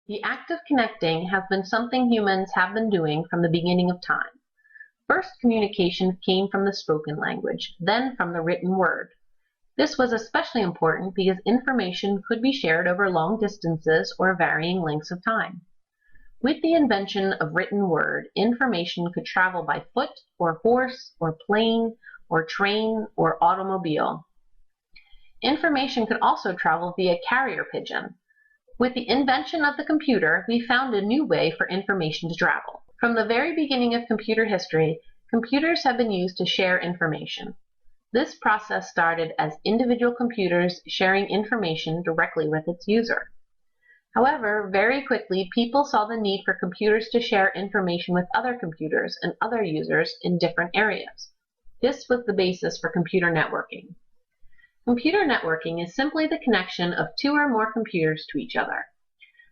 The act of connecting has been something humans have been doing from the beginning of time. First, communication came from the spoken language, then from the written word. This was especially important because information could be shared over long distances or varying lengths of time. With the invention of written word, information could travel by foot or horse or plane or train or automobile. Information could also travel via carrier pigeon. With the invention of the computer, we found a new way for information to travel. From the very beginning of computer history, computers have been used to share information. This process started as individual computers sharing information directly with its user. However, very quickly, people saw the need for computers to share information with other computers and other users in different areas. This was the basis for computer networking. Computer networking is simply the connection of two or more computers to each other.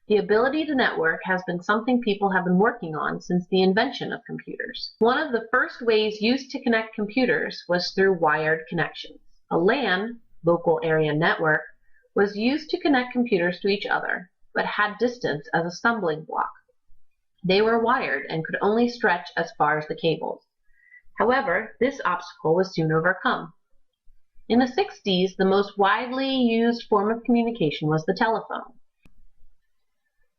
The ability to network has been something people have been working on since the invention of computers. One of the first ways used to connect computers was through wired connections. A LAN, local area network, was used to connect computers to each other, but had distance as a stumbling block. They were wired and could only stretch as far as the cables. However, this obstacle was soon overcome. In the 60s, the most widely used form of communication was the telephone.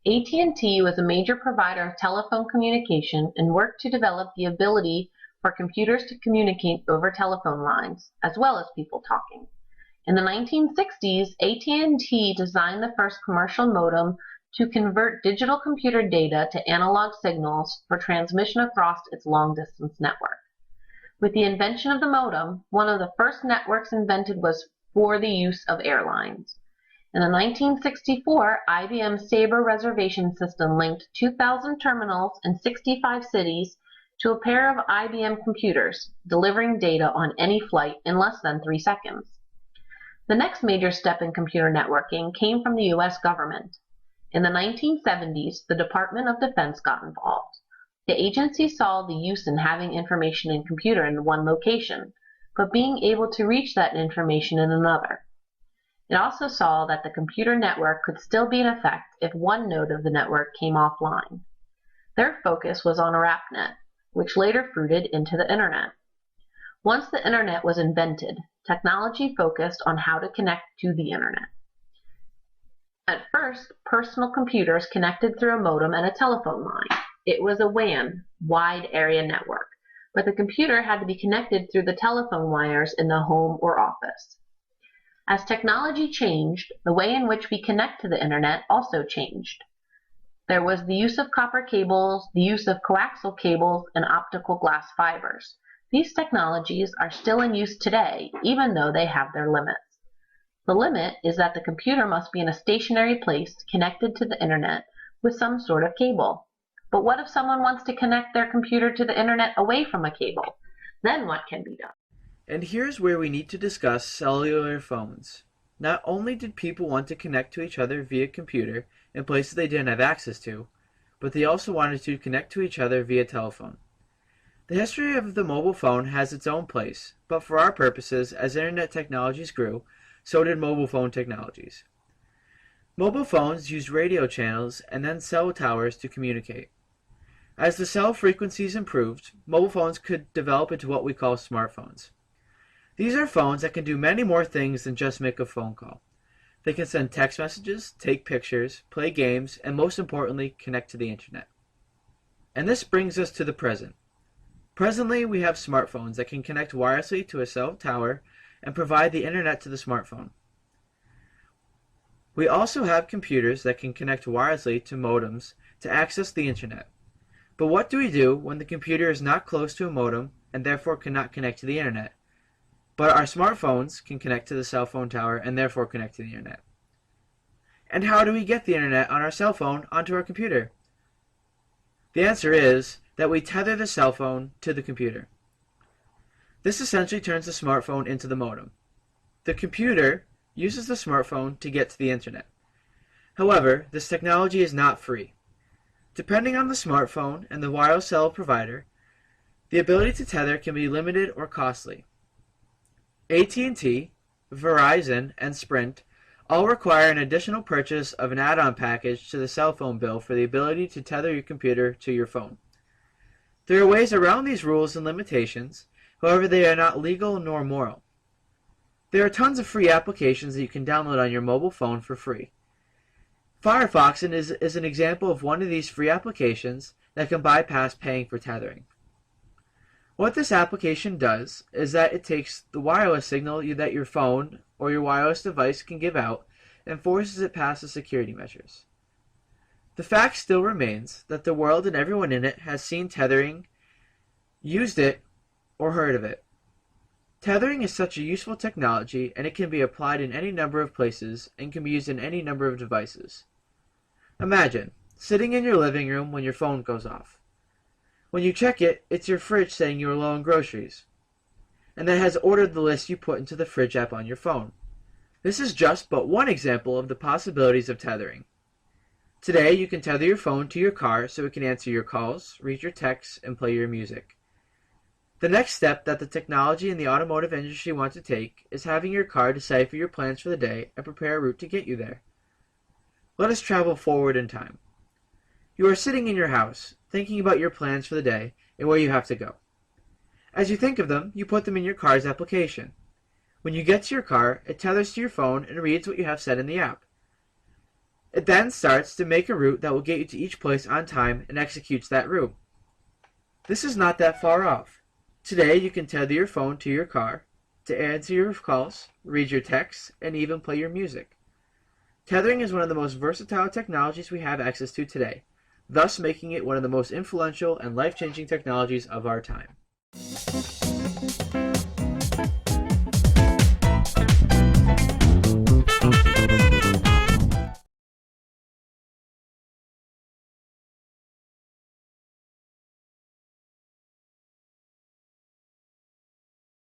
AT&T was a major provider of telephone communication and worked to develop the ability for computers to communicate over telephone lines, as well as people talking. In the 1960s, AT&T designed the first commercial modem to convert digital computer data to analog signals for transmission across its long-distance network. With the invention of the modem, one of the first networks invented was for the use of airlines. In the 1964, IBM's Sabre reservation system linked 2,000 terminals in 65 cities to a pair of IBM computers, delivering data on any flight in less than 3 seconds. The next major step in computer networking came from the U.S. government. In the 1970s, the Department of Defense got involved. The agency saw the use in having information in computer in one location, but being able to reach that information in another. It also saw that the computer network could still be in effect if one node of the network came offline. Their focus was on ARPANET, which later fruited into the Internet. Once the Internet was invented, technology focused on how to connect to the Internet. At first, personal computers connected through a modem and a telephone line. It was a WAN, wide area network, but the computer had to be connected through the telephone wires in the home or office. As technology changed, the way in which we connect to the Internet also changed. There was the use of copper cables, the use of coaxial cables, and optical glass fibers. These technologies are still in use today, even though they have their limits. The limit is that the computer must be in a stationary place connected to the Internet with some sort of cable. But what if someone wants to connect their computer to the Internet away from a cable? Then what can be done? And here's where we need to discuss cellular phones. Not only did people want to connect to each other via computer in places they didn't have access to, but they also wanted to connect to each other via telephone. The history of the mobile phone has its own place, but for our purposes, as internet technologies grew, so did mobile phone technologies. Mobile phones used radio channels and then cell towers to communicate. As the cell frequencies improved, mobile phones could develop into what we call smartphones. These are phones that can do many more things than just make a phone call. They can send text messages, take pictures, play games, and most importantly, connect to the internet. And this brings us to the present. Presently, we have smartphones that can connect wirelessly to a cell tower and provide the internet to the smartphone. We also have computers that can connect wirelessly to modems to access the internet. But what do we do when the computer is not close to a modem and therefore cannot connect to the internet? But our smartphones can connect to the cell phone tower and therefore connect to the internet. And how do we get the internet on our cell phone onto our computer? The answer is that we tether the cell phone to the computer. This essentially turns the smartphone into the modem. The computer uses the smartphone to get to the internet. However, this technology is not free. Depending on the smartphone and the wireless cell provider, the ability to tether can be limited or costly. AT&T, Verizon, and Sprint all require an additional purchase of an add-on package to the cell phone bill for the ability to tether your computer to your phone. There are ways around these rules and limitations, however they are not legal nor moral. There are tons of free applications that you can download on your mobile phone for free. Firefox is an example of one of these free applications that can bypass paying for tethering. What this application does is that it takes the wireless signal that your phone or your wireless device can give out and forces it past the security measures. The fact still remains that the world and everyone in it has seen tethering, used it, or heard of it. Tethering is such a useful technology, and it can be applied in any number of places and can be used in any number of devices. Imagine sitting in your living room when your phone goes off. When you check it, it's your fridge saying you are low on groceries, and that has ordered the list you put into the fridge app on your phone. This is just but one example of the possibilities of tethering. Today, you can tether your phone to your car so it can answer your calls, read your texts, and play your music. The next step that the technology and the automotive industry want to take is having your car decipher your plans for the day and prepare a route to get you there. Let us travel forward in time. You are sitting in your house, thinking about your plans for the day and where you have to go. As you think of them, you put them in your car's application. When you get to your car, it tethers to your phone and reads what you have said in the app. It then starts to make a route that will get you to each place on time and executes that route. This is not that far off. Today, you can tether your phone to your car to answer your calls, read your texts, and even play your music. Tethering is one of the most versatile technologies we have access to today, thus making it one of the most influential and life-changing technologies of our time.